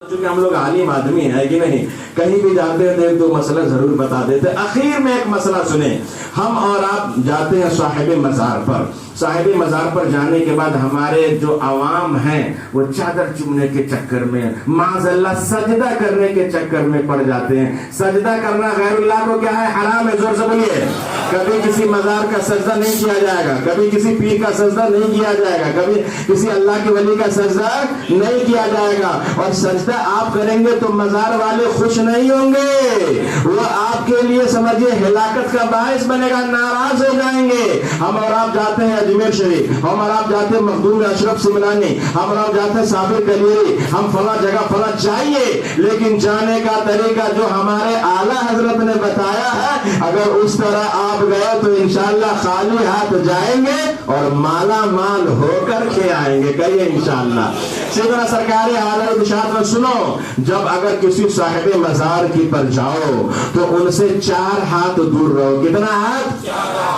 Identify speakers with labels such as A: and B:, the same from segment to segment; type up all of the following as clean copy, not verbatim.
A: چونکہ ہم لوگ عالم آدمی ہیں کہ نہیں، کہیں بھی جاتے تھے ایک دو مسئلہ ضرور بتا دیتے. آخر میں ایک مسئلہ سنیں. ہم اور آپ جاتے ہیں صاحب مزار پر. صاحب مزار پر جانے کے بعد ہمارے جو عوام ہیں وہ چادر چومنے کے چکر میں معاذ اللہ سجدہ کرنے کے چکر میں پڑ جاتے ہیں. سجدہ کرنا غیر اللہ کو کیا ہے؟ حرام ہے. زور سے بولیے. کبھی کسی مزار کا سجدہ نہیں کیا جائے گا، کبھی کسی پیر کا سجدہ نہیں کیا جائے گا، کبھی کسی اللہ کے ولی کا سجدہ نہیں کیا جائے گا. اور سجدہ آپ کریں گے تو مزار والے خوش نہیں ہوں گے، وہ آپ کے لیے سمجھیے ہلاکت کا باعث بنے گا، ناراض ہو جائیں گے. ہم اور آپ جاتے ہیں اجمیر شریف، ہم اور آپ جاتے ہیں مخدوم اشرف سمنانی، ہم اور آپ جاتے ہیں صابر کلیری، ہم فلاں جگہ فلاں جائیے، لیکن جانے کا طریقہ جو ہمارے اعلیٰ حضرت نے بتایا ہے، اگر اس طرح آپ گئے تو انشاءاللہ خالی ہاتھ جائیں گے اور مالا مال ہو کر کے آئیں گے. کہیے انشاءاللہ. سیدنا سرکار اعلیٰ ارشاد میں سنو، جب اگر کسی صاحب مزار کی پر جاؤ تو ان سے 4 ہاتھ دور رہو. کتنا ہاتھ؟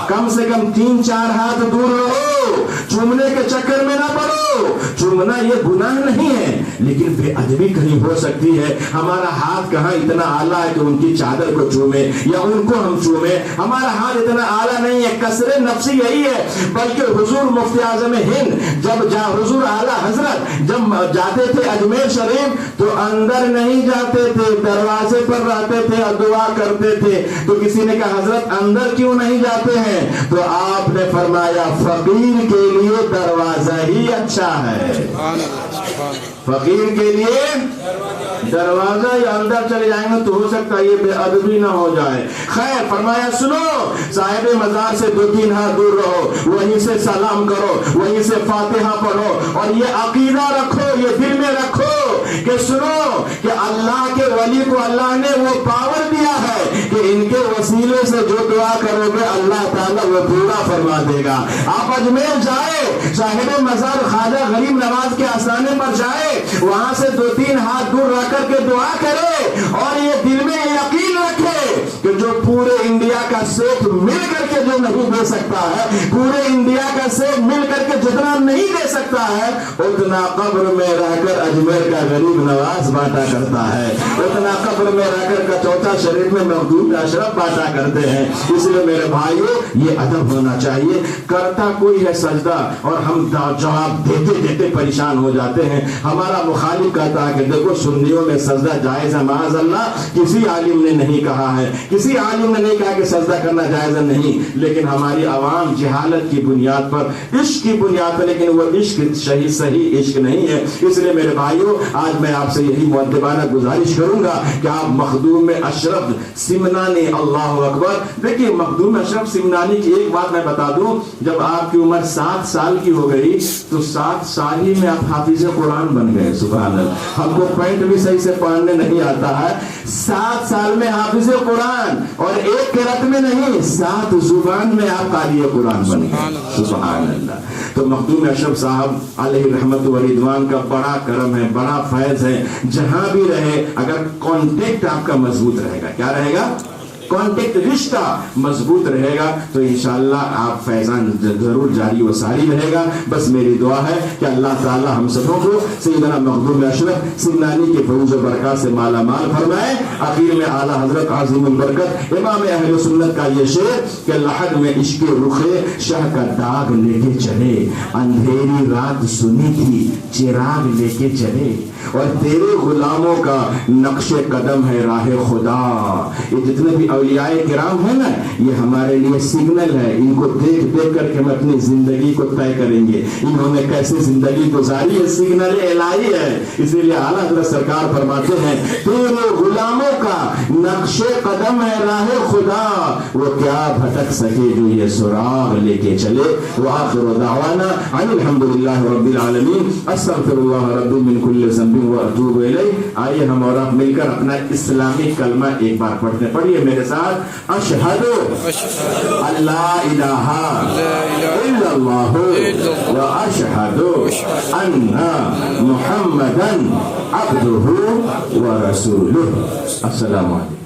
A: کم سے کم 3-4 ہاتھ دور رہو. چومنے کے چکر میں نہ پڑو. چومنا یہ گناہ نہیں ہے، لیکن بے ادبی کہیں ہو سکتی ہے. ہمارا ہاتھ کہاں اتنا اعلیٰ ہے کہ ان کی چادر کو چومے یا ان کو ہم چومے. ہمارا ہاتھ اتنا اعلیٰ نہیں ہے. کثر نفسی یہی ہے. بلکہ حضور مفتی اعظم ہند جب حضور اعلیٰ حضرت جب جاتے تھے اجمیر شریف تو اندر نہیں جاتے تھے، دروازے پر رہتے تھے اور دعا کرتے تھے. تو کسی نے کہا حضرت اندر کیوں نہیں جاتے ہیں؟ تو آپ نے فرمایا فقیر کے لیے دروازہ ہی اچھا ہے. فقیر کے لیے دروازہ یا اندر چلے جائیں گے تو ہو سکتا ہے یہ بے ادبی نہ ہو جائے. خیر فرمایا سنو، صاحب مزار سے 2-3 ہاتھ دور رہو، وہیں سے سلام کرو، وہیں سے فاتحہ پڑھو، اور یہ عقیدہ رکھو، یہ دل میں رکھو کہ سنو کہ اللہ کے ولی کو اللہ نے وہ پاور دیا ہے کہ ان کے وسیلے سے جو دعا کرو گے اللہ تعالیٰ وہ پورا فرما دے گا. آپ اجمیر جائے، صاحب مزار خواجہ غریب نواز کے آستانے پر جائے، وہاں سے 2-3 ہاتھ دور رکھ کر کے دعا کرے اور یہ دل میں یقین رکھے کہ جو پورے انڈیا کا سیٹ مل کر کے جو نہیں دے سکتا ہے، پورے انڈیا کا سیٹ مل کر کے جتنا نہیں دے سکتا ہے، اتنا قبر میں رہ کر اجمیر کا غریب نواز بانٹا کرتا ہے، اتنا قبر میں رہ کر چوتھا شریف میں مخدوم اشرف بانٹا کرتے ہیں. اس لیے میرے بھائیو یہ ادب ہونا چاہیے. کرتا کوئی ہے سجدہ اور ہم جواب دیتے دیتے پریشان ہو جاتے ہیں. ہمارا مخالف کہتا ہے کہ دیکھو سنیوں میں سجدہ جائز ہے. معاذ اللہ کسی عالم نے نہیں کہا ہے، کسی عالم نے نہیں کہا کہ سجدہ کرنا جائز نہیں، لیکن ہماری عوام جہالت کی بنیاد پر، عشق کی بنیاد پر، لیکن وہ عشق صحیح عشق نہیں ہے. اس لیے میرے بھائیو آج میں آپ سے یہی مؤدبانہ گزارش کروں گا کہ آپ مخدوم اشرف سمنانی، اللہ اکبر. دیکھیے مخدوم اشرف سمنانی کی ایک بات میں بتا دوں، جب آپ کی عمر 7 سال کی ہو گئی تو 7 سال ہی میں آپ حافظ قرآن بن گئے. سبحان اللہ. ہم کو پینٹ بھی صحیح سے پہننے نہیں آتا ہے. 7 سال میں حافظ قرآن، اور ایک قرأت میں نہیں 7 زبان میں آپ قاری قرآن بن گئے. سبحان اللہ. تو مخدوم اشرف صاحب علیہ رحمت و رضوان کا بڑا کرم ہے، بڑا فیض ہے. جہاں بھی رہے اگر کانٹیکٹ آپ کا مضبوط رہے گا، کیا رہے گا؟ کانٹیکٹ، رشتہ مضبوط رہے گا تو انشاءاللہ آپ فیضان ضرور جاری و ساری رہے گا. بس میری دعا ہے کہ اللہ تعالی ہم سبوں کو سیدنا مخدوم اشرف سمنانی کے فیض و برکات سے مالا مال فرمائے. آخر میں اعلیٰ حضرت عظیم البرکت امام اہل سنت کا یہ شعر کہ لحد میں عشق رخے شہ کا داغ لے کے چلے، اندھیری رات سنی تھی چراغ لے کے چلے، اور تیرے غلاموں کا نقش قدم ہے راہ خدا. یہ جتنے بھی اولیاء کرام ہیں نا، یہ ہمارے لیے سگنل ہے. ان کو دیکھ دیکھ کر کے ہم اپنی زندگی کو طے کریں گے انہوں نے کیسے زندگی گزاری ہے. سگنل الہی ہے. اسی لیے اعلیٰ حضرت سرکار فرماتے ہیں تیرے غلاموں کا نقش قدم ہے راہ خدا، وہ کیا بھٹک سکے جو یہ سراغ لے کے چلے. وآخر دعوانا ان الحمدللہ رب العالمین. استغفر اللہ ربی من کل ذنب واتوب الیہ. آئیے ہم اور آپ مل کر اپنا اسلامی کلمہ ایک بار پڑھتے ہیں. پڑھیے میرے ساتھ. اشہد اللہ الہ الا اللہ واشہد ان محمدا عبدہ ورسولہ. السلام علیکم.